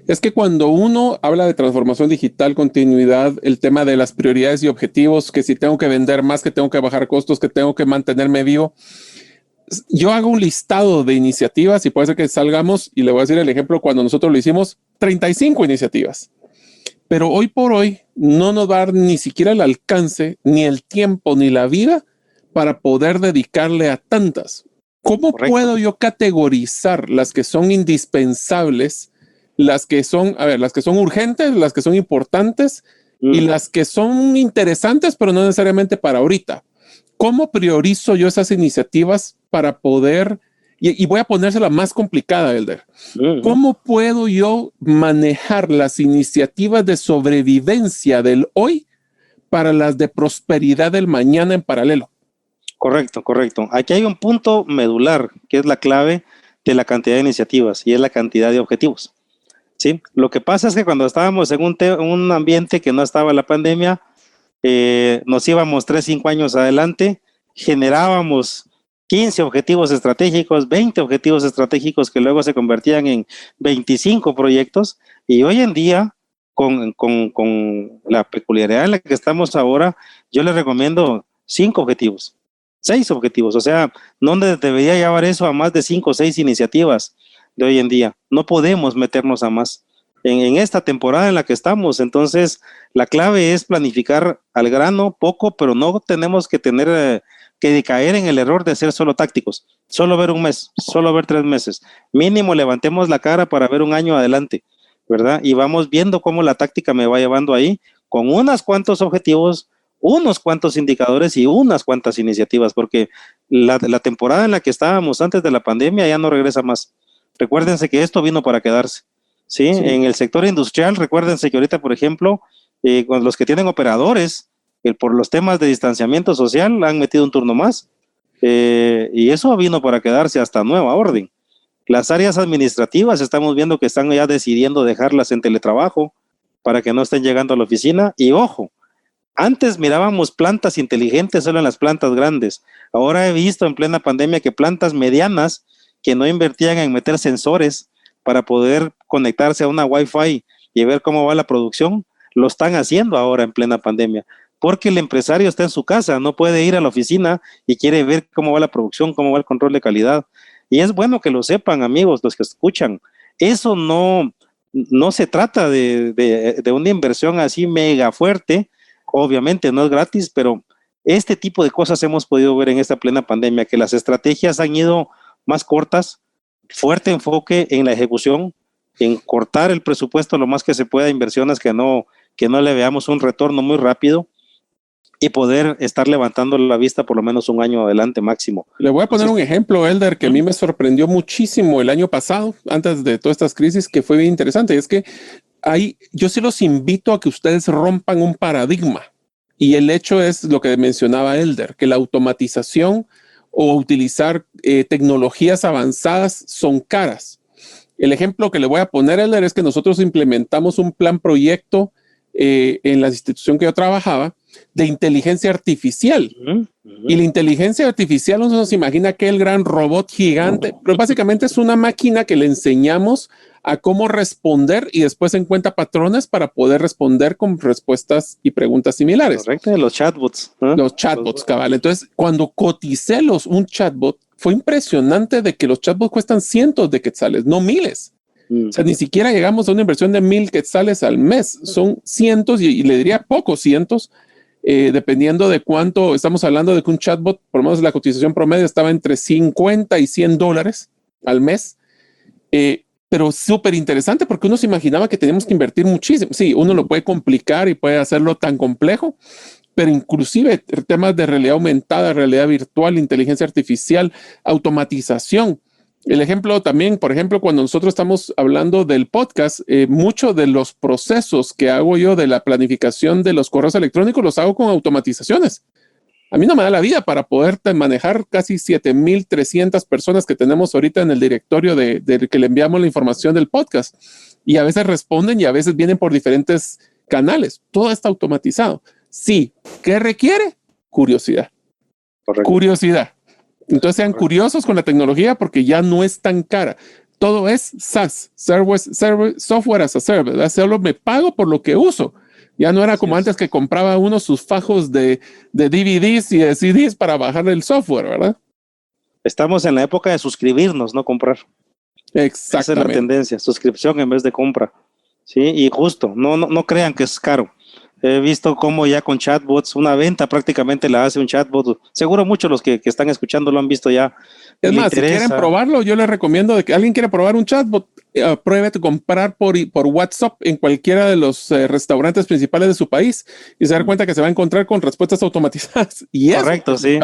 es que cuando uno habla de transformación digital, continuidad, el tema de las prioridades y objetivos, que si tengo que vender más, que tengo que bajar costos, que tengo que mantenerme vivo, yo hago un listado de iniciativas y puede ser que salgamos, y le voy a decir el ejemplo, cuando nosotros lo hicimos, 35 iniciativas. Pero hoy por hoy no nos va a dar ni siquiera el alcance, ni el tiempo, ni la vida para poder dedicarle a tantas. ¿Cómo puedo yo categorizar las que son indispensables, las que son urgentes, las que son importantes y las que son interesantes, pero no necesariamente para ahorita? ¿Cómo priorizo yo esas iniciativas para poder, y voy a ponérsela más complicada, Elder? ¿Cómo puedo yo manejar las iniciativas de sobrevivencia del hoy para las de prosperidad del mañana en paralelo? Correcto. Aquí hay un punto medular que es la clave de la cantidad de iniciativas y es la cantidad de objetivos. ¿Sí? Lo que pasa es que cuando estábamos en un ambiente que no estaba la pandemia, nos íbamos 3-5 años adelante, generábamos 15 objetivos estratégicos, 20 objetivos estratégicos que luego se convertían en 25 proyectos, y hoy en día, con la peculiaridad en la que estamos ahora, yo les recomiendo 5 objetivos. 6 objetivos, o sea, no debería llevar eso a más de 5 o 6 iniciativas de hoy en día. No podemos meternos a más en esta temporada en la que estamos. Entonces, la clave es planificar al grano, poco, pero no tenemos que tener que caer en el error de ser solo tácticos, solo ver un mes, solo ver 3 meses. Mínimo levantemos la cara para ver un año adelante, ¿verdad? Y vamos viendo cómo la táctica me va llevando ahí, con unos cuantos objetivos, unos cuantos indicadores y unas cuantas iniciativas, porque la temporada en la que estábamos antes de la pandemia ya no regresa más. Recuérdense que esto vino para quedarse. ¿Sí? En el sector industrial, recuérdense que ahorita, por ejemplo, con los que tienen operadores, por los temas de distanciamiento social han metido un turno más. Y eso vino para quedarse hasta nueva orden. Las áreas administrativas estamos viendo que están ya decidiendo dejarlas en teletrabajo para que no estén llegando a la oficina. Y ojo, antes mirábamos plantas inteligentes solo en las plantas grandes. Ahora he visto en plena pandemia que plantas medianas que no invertían en meter sensores para poder conectarse a una Wi-Fi y ver cómo va la producción, lo están haciendo ahora en plena pandemia. Porque el empresario está en su casa, no puede ir a la oficina y quiere ver cómo va la producción, cómo va el control de calidad. Y es bueno que lo sepan, amigos, los que escuchan. Eso no se trata de una inversión así mega fuerte. Obviamente no es gratis, pero este tipo de cosas hemos podido ver en esta plena pandemia, que las estrategias han ido más cortas, fuerte enfoque en la ejecución, en cortar el presupuesto lo más que se pueda, inversiones que no le veamos un retorno muy rápido, y poder estar levantando la vista por lo menos un año adelante máximo. Le voy a poner un ejemplo, Elder, que a mí me sorprendió muchísimo el año pasado, antes de todas estas crisis, que fue bien interesante. Es que yo sí los invito a que ustedes rompan un paradigma. Y el hecho es lo que mencionaba Elder, que la automatización o utilizar tecnologías avanzadas son caras. El ejemplo que le voy a poner, Elder, es que nosotros implementamos un plan proyecto en la institución que yo trabajaba de inteligencia artificial. Y la inteligencia artificial, uno se imagina que el gran robot gigante, pero básicamente es una máquina que le enseñamos a cómo responder y después encuentra patrones para poder responder con respuestas y preguntas similares. Correcto, los chatbots. Los chatbots, cabal. Entonces, cuando coticé un chatbot, fue impresionante de que los chatbots cuestan cientos de quetzales, no miles. O sea, ni siquiera llegamos a una inversión de 1,000 quetzales al mes. Son cientos y le diría pocos cientos, dependiendo de cuánto estamos hablando de que un chatbot, por lo menos la cotización promedio estaba entre 50 y 100 dólares al mes. Pero súper interesante porque uno se imaginaba que teníamos que invertir muchísimo. Sí, uno lo puede complicar y puede hacerlo tan complejo, pero inclusive temas de realidad aumentada, realidad virtual, inteligencia artificial, automatización. El ejemplo también, por ejemplo, cuando nosotros estamos hablando del podcast, muchos de los procesos que hago yo de la planificación de los correos electrónicos los hago con automatizaciones. A mí no me da la vida para poder manejar casi 7,300 personas que tenemos ahorita en el directorio de que le enviamos la información del podcast. Y a veces responden y a veces vienen por diferentes canales. Todo está automatizado. Sí, ¿qué requiere? Curiosidad. Correcto. Curiosidad. Entonces sean curiosos con la tecnología porque ya no es tan cara. Todo es SaaS, Software as a Service. Solo me pago por lo que uso. Ya no era como antes que compraba uno sus fajos de DVDs y de CDs para bajar el software, ¿verdad? Estamos en la época de suscribirnos, no comprar. Exactamente. Esa es la tendencia, suscripción en vez de compra. Sí, y justo, no crean que es caro. He visto cómo ya con chatbots, una venta prácticamente la hace un chatbot. Seguro muchos los que están escuchando lo han visto ya. Es más, si quieren probarlo, yo les recomiendo de que alguien quiere probar un chatbot, pruebe a comprar por WhatsApp en cualquiera de los restaurantes principales de su país y se da cuenta que se va a encontrar con respuestas automatizadas. Y correcto, sí.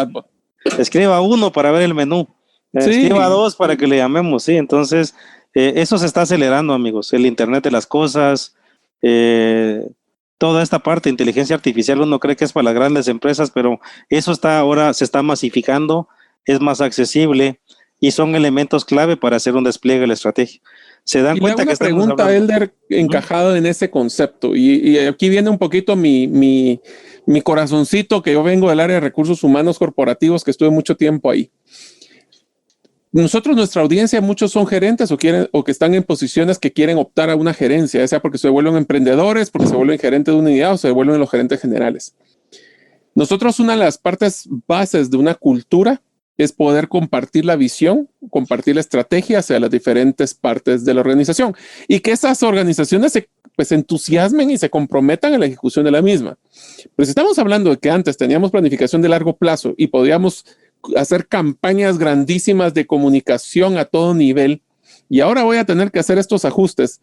Escriba 1 para ver el menú. Escriba 2 para que le llamemos, sí. Entonces, eso se está acelerando, amigos. El Internet de las cosas, toda esta parte de inteligencia artificial, uno cree que es para las grandes empresas, pero eso ahora se está masificando, es más accesible y son elementos clave para hacer un despliegue de la estrategia. Se dan cuenta que estamos hablando. Una pregunta, Elder, encajada en ese concepto, y aquí viene un poquito mi corazoncito, que yo vengo del área de recursos humanos corporativos, que estuve mucho tiempo ahí. Nosotros, nuestra audiencia, muchos son gerentes o que están en posiciones que quieren optar a una gerencia, ya sea porque se vuelven emprendedores, porque se vuelven gerentes de una unidad o se vuelven los gerentes generales. Nosotros, una de las partes bases de una cultura es poder compartir la visión, compartir la estrategia hacia las diferentes partes de la organización y que esas organizaciones se entusiasmen y se comprometan en la ejecución de la misma. Pero si estamos hablando de que antes teníamos planificación de largo plazo y podíamos hacer campañas grandísimas de comunicación a todo nivel y ahora voy a tener que hacer estos ajustes.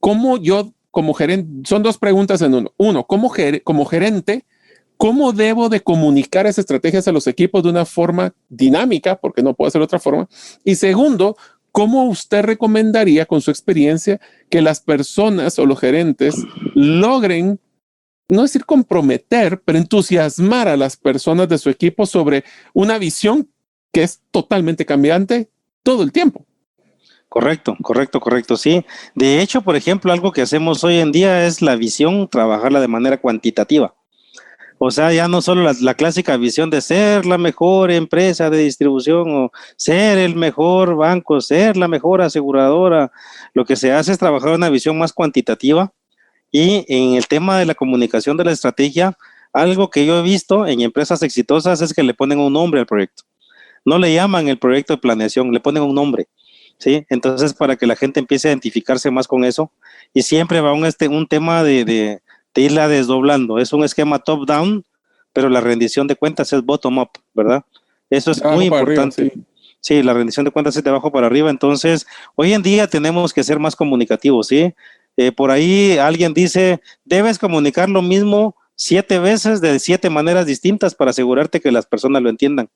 ¿Cómo yo como gerente? Son dos preguntas en uno. Uno, como gerente, ¿cómo debo de comunicar esas estrategias a los equipos de una forma dinámica? Porque no puedo hacer de otra forma. Y segundo, ¿cómo usted recomendaría con su experiencia que las personas o los gerentes logren no decir comprometer, pero entusiasmar a las personas de su equipo sobre una visión que es totalmente cambiante todo el tiempo. Correcto, sí. De hecho, por ejemplo, algo que hacemos hoy en día es la visión, trabajarla de manera cuantitativa. O sea, ya no solo la clásica visión de ser la mejor empresa de distribución o ser el mejor banco, ser la mejor aseguradora. Lo que se hace es trabajar una visión más cuantitativa, y en el tema de la comunicación de la estrategia, algo que yo he visto en empresas exitosas es que le ponen un nombre al proyecto. No le llaman el proyecto de planeación, le ponen un nombre. ¿Sí? Entonces, para que la gente empiece a identificarse más con eso, y siempre va un tema de irla desdoblando. Es un esquema top-down, pero la rendición de cuentas es bottom-up, ¿verdad? Eso es muy importante. Arriba, sí, la rendición de cuentas es de abajo para arriba. Entonces, hoy en día tenemos que ser más comunicativos, ¿sí? Por ahí alguien dice, debes comunicar lo mismo 7 veces de 7 maneras distintas para asegurarte que las personas lo entiendan,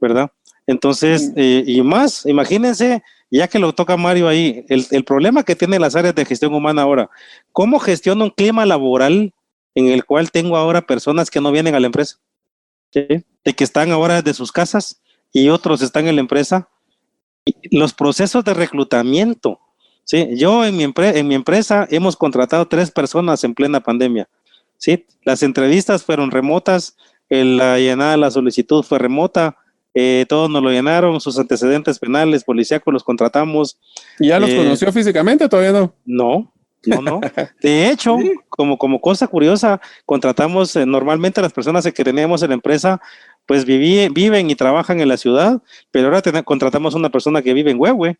¿verdad? Entonces, y más, imagínense, ya que lo toca Mario ahí, el problema que tienen las áreas de gestión humana ahora. ¿Cómo gestiono un clima laboral en el cual tengo ahora personas que no vienen a la empresa? ¿Sí? De que están ahora de sus casas y otros están en la empresa. Los procesos de reclutamiento. ¿Sí? Yo en mi empresa hemos contratado 3 personas en plena pandemia. ¿Sí? Las entrevistas fueron remotas, la llenada de la solicitud fue remota. Todos nos lo llenaron, sus antecedentes penales, policíacos, los contratamos. ¿Y ya los conoció físicamente? ¿Todavía no? No. De hecho, ¿sí? como cosa curiosa, contratamos normalmente a las personas que teníamos en la empresa, pues viven y trabajan en la ciudad, pero ahora contratamos a una persona que vive en Huehue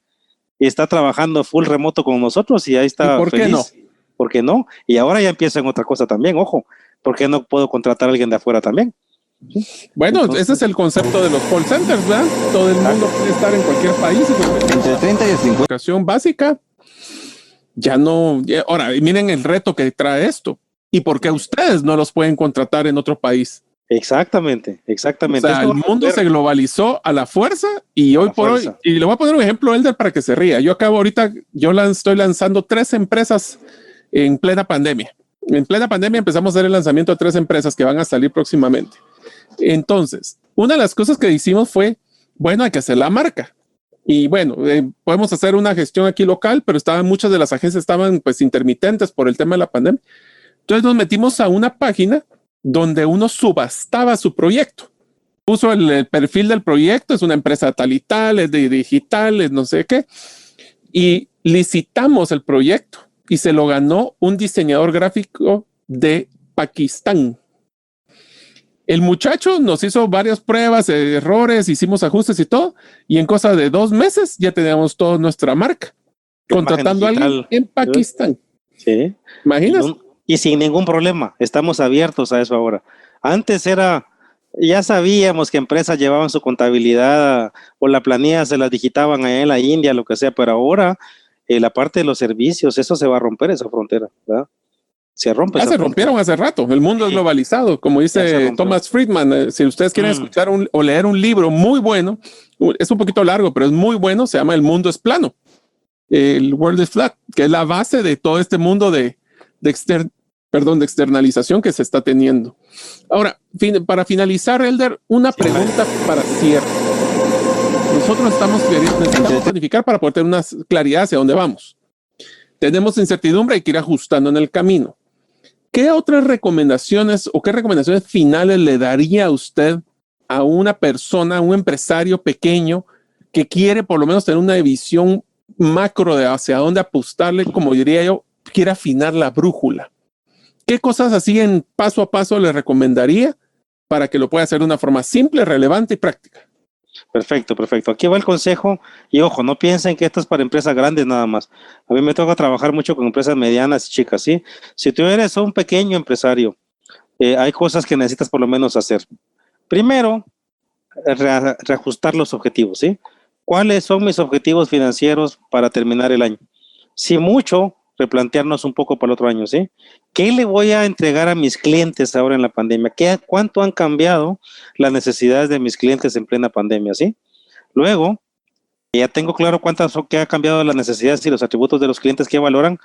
y está trabajando full remoto con nosotros y ahí está. ¿Y por feliz. Qué no? ¿Por qué no? Y ahora ya empieza en otra cosa también, ojo, ¿por qué no puedo contratar a alguien de afuera también? Bueno, entonces, ese es el concepto de los call centers, ¿verdad? Todo el mundo puede estar en cualquier país. Entre 30 y 50. Educación básica. Ya no. Ahora, miren el reto que trae esto. ¿Y por qué ustedes no los pueden contratar en otro país? Exactamente. O sea, el mundo se globalizó a la fuerza y hoy por hoy, y le voy a poner un ejemplo, Elder, para que se ría. Yo estoy lanzando 3 empresas en plena pandemia. En plena pandemia empezamos a hacer el lanzamiento de 3 empresas que van a salir próximamente. Entonces, una de las cosas que hicimos fue, bueno, hay que hacer la marca. Y bueno, podemos hacer una gestión aquí local, pero muchas de las agencias estaban pues intermitentes por el tema de la pandemia. Entonces nos metimos a una página donde uno subastaba su proyecto. Puso el perfil del proyecto, es una empresa tal y tal, es de digital, es no sé qué. Y licitamos el proyecto y se lo ganó un diseñador gráfico de Pakistán. El muchacho nos hizo varias pruebas, errores, hicimos ajustes y todo, y en cosa de 2 meses ya teníamos toda nuestra marca, contratando a alguien en Pakistán. Sí. ¿Imaginas? Y sin ningún problema, estamos abiertos a eso ahora. Antes ya sabíamos que empresas llevaban su contabilidad o la planilla se la digitaban allá en la India, lo que sea, pero ahora la parte de los servicios, eso se va a romper esa frontera, ¿verdad? Se rompe. Ya se rompieron hace rato. El mundo es globalizado, como dice Thomas Friedman. Si ustedes quieren escuchar o leer un libro muy bueno, es un poquito largo, pero es muy bueno. Se llama El mundo es plano. El World is Flat, que es la base de todo este mundo de externalización que se está teniendo. Ahora, para finalizar, Elder, una pregunta para cierre. Nosotros necesitamos planificar para poder tener una claridad hacia dónde vamos. Tenemos incertidumbre y hay que ir ajustando en el camino. ¿Qué otras recomendaciones o qué recomendaciones finales le daría a usted a una persona, a un empresario pequeño que quiere por lo menos tener una visión macro de hacia dónde apostarle, como diría yo, quiere afinar la brújula? ¿Qué cosas así en paso a paso le recomendaría para que lo pueda hacer de una forma simple, relevante y práctica? Perfecto. Aquí va el consejo y ojo, no piensen que esto es para empresas grandes nada más. A mí me toca trabajar mucho con empresas medianas y chicas, ¿sí? Si tú eres un pequeño empresario, hay cosas que necesitas por lo menos hacer. Primero, reajustar los objetivos, ¿sí? ¿Cuáles son mis objetivos financieros para terminar el año? Si mucho, replantearnos un poco para el otro año, ¿sí? ¿Qué le voy a entregar a mis clientes ahora en la pandemia? ¿Cuánto han cambiado las necesidades de mis clientes en plena pandemia, ¿sí? Luego, ya tengo claro qué ha cambiado las necesidades y los atributos de los clientes que valoran,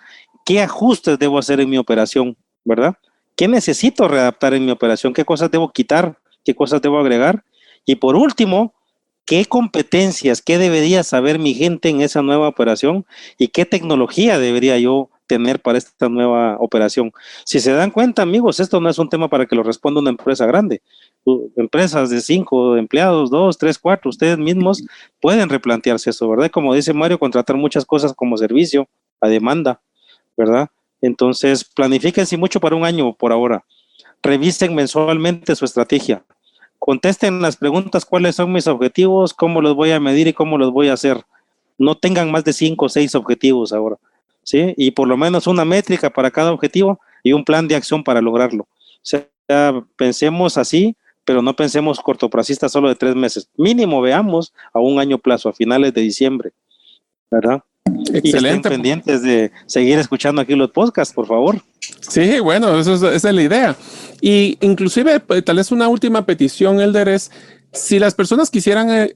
qué ajustes debo hacer en mi operación, ¿verdad? ¿Qué necesito readaptar en mi operación? ¿Qué cosas debo quitar? ¿Qué cosas debo agregar? Y por último, ¿qué competencias, qué debería saber mi gente en esa nueva operación? ¿Y qué tecnología debería yo tener para esta nueva operación? Si se dan cuenta, amigos, esto no es un tema para que lo responda una empresa grande. Empresas de 5 empleados, 2, 3, 4, ustedes mismos pueden replantearse eso, ¿verdad? Como dice Mario, contratar muchas cosas como servicio a demanda, ¿verdad? Entonces, planifíquense mucho para un año por ahora. Revisen mensualmente su estrategia. Contesten las preguntas: ¿cuáles son mis objetivos? ¿Cómo los voy a medir y cómo los voy a hacer? No tengan más de 5 o 6 objetivos ahora, ¿sí? Y por lo menos una métrica para cada objetivo y un plan de acción para lograrlo. O sea, pensemos así, pero no pensemos cortoplacistas solo de 3 meses. Mínimo veamos a un año plazo, a finales de diciembre, ¿verdad? Excelente. Y estén pendientes de seguir escuchando aquí los podcasts, por favor. Sí, bueno, esa es la idea. Y inclusive, tal vez una última petición, Elder, es si las personas quisieran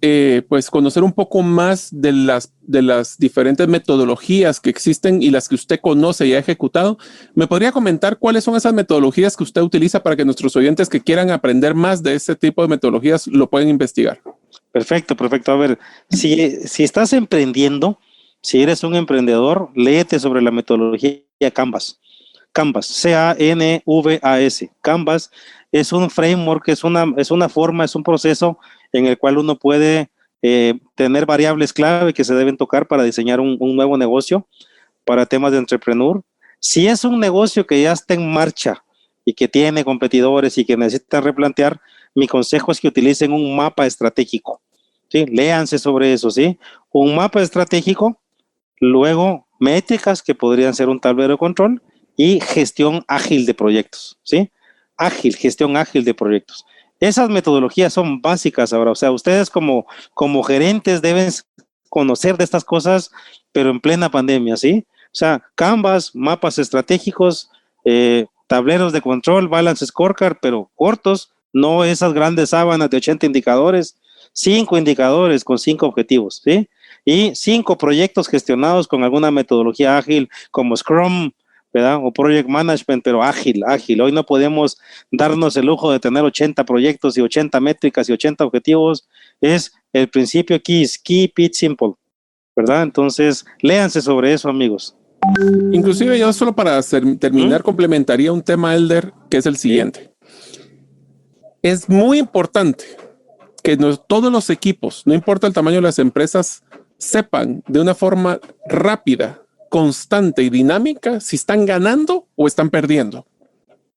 pues conocer un poco más de las diferentes metodologías que existen y las que usted conoce y ha ejecutado, ¿me podría comentar cuáles son esas metodologías que usted utiliza para que nuestros oyentes que quieran aprender más de este tipo de metodologías lo puedan investigar? Perfecto. A ver, si estás emprendiendo, si eres un emprendedor, léete sobre la metodología Canvas. Canvas, C-A-N-V-A-S. Canvas es un framework, es una forma, es un proceso en el cual uno puede tener variables clave que se deben tocar para diseñar un nuevo negocio para temas de entrepreneur. Si es un negocio que ya está en marcha y que tiene competidores y que necesita replantear, mi consejo es que utilicen un mapa estratégico, ¿sí? Léanse sobre eso, ¿sí? Un mapa estratégico, luego métricas que podrían ser un tablero de control y gestión ágil de proyectos, ¿sí? Gestión ágil de proyectos. Esas metodologías son básicas ahora, o sea, ustedes como gerentes deben conocer de estas cosas, pero en plena pandemia, ¿sí? O sea, Canvas, mapas estratégicos, tableros de control, balance scorecard, pero cortos, no esas grandes sábanas de 80 indicadores, 5 indicadores con 5 objetivos, ¿sí? Y 5 proyectos gestionados con alguna metodología ágil como Scrum, ¿verdad? O Project Management, pero ágil. Hoy no podemos darnos el lujo de tener 80 proyectos y 80 métricas y 80 objetivos. Es el principio keep it simple, ¿verdad? Entonces, léanse sobre eso, amigos. Inclusive yo solo para terminar complementaría un tema, Elder, que es el siguiente. Es muy importante que todos los equipos, no importa el tamaño de las empresas, sepan de una forma rápida, constante y dinámica si están ganando o están perdiendo.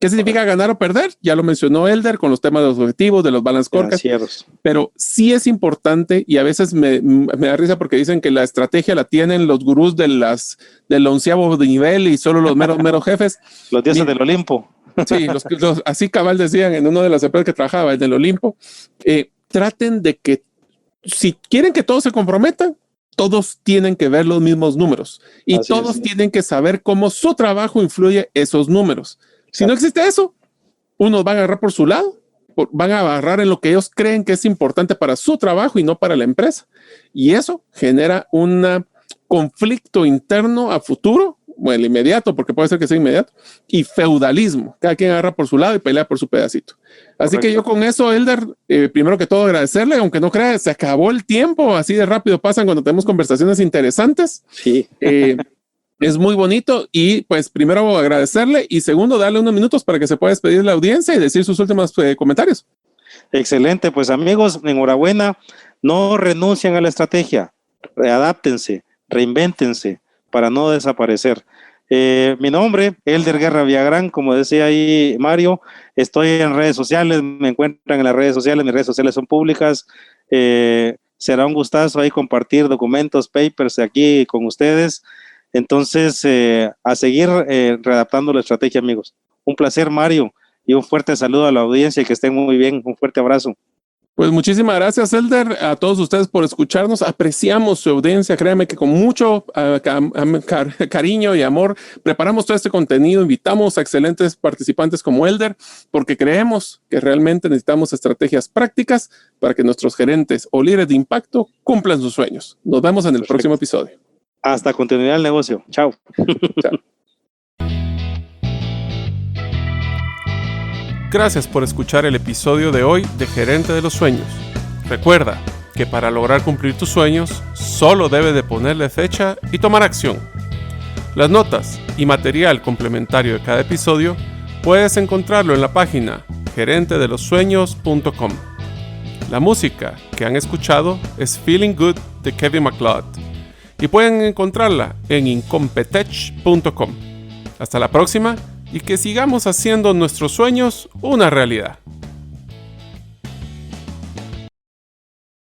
¿Qué significa ganar o perder? Ya lo mencionó Elder con los temas de los objetivos, de los balance scorecards, pero sí es importante y a veces me da risa porque dicen que la estrategia la tienen los gurús del 11º nivel y solo los meros jefes. Los dioses del Olimpo. Sí, así cabal decían en una de las empresas que trabajaba, el del Olimpo. Traten de que si quieren que todos se comprometan, todos tienen que ver los mismos números y así todos tienen que saber cómo su trabajo influye esos números. Si no existe eso, unos van a agarrar por su lado, van a agarrar en lo que ellos creen que es importante para su trabajo y no para la empresa. Y eso genera un conflicto interno a futuro, bueno, el inmediato, porque puede ser que sea inmediato, y feudalismo. Cada quien agarra por su lado y pelea por su pedacito. Así que yo con eso, Elder, primero que todo agradecerle, aunque no crea, se acabó el tiempo, así de rápido pasan cuando tenemos conversaciones interesantes. Sí. Es muy bonito y pues primero agradecerle y segundo darle unos minutos para que se pueda despedir de la audiencia y decir sus últimos comentarios. Excelente, pues amigos, enhorabuena, no renuncien a la estrategia, readáptense, reinvéntense para no desaparecer. Mi nombre, Elder Guerra Villagrán, como decía ahí Mario, estoy en redes sociales, me encuentran en las redes sociales, mis redes sociales son públicas, será un gustazo ahí compartir documentos, papers aquí con ustedes. Entonces, a seguir readaptando la estrategia, amigos. Un placer, Mario, y un fuerte saludo a la audiencia y que estén muy bien. Un fuerte abrazo. Pues muchísimas gracias, Elder, a todos ustedes por escucharnos. Apreciamos su audiencia. Créanme que con mucho cariño y amor preparamos todo este contenido. Invitamos a excelentes participantes como Elder, porque creemos que realmente necesitamos estrategias prácticas para que nuestros gerentes o líderes de impacto cumplan sus sueños. Nos vemos en el próximo episodio. Hasta continuidad del negocio. Chao. Chao. Gracias por escuchar el episodio de hoy de Gerente de los Sueños. Recuerda que para lograr cumplir tus sueños, solo debes de ponerle fecha y tomar acción. Las notas y material complementario de cada episodio puedes encontrarlo en la página gerentedelosueños.com. La música que han escuchado es Feeling Good de Kevin MacLeod y pueden encontrarla en incompetech.com. Hasta la próxima y que sigamos haciendo nuestros sueños una realidad.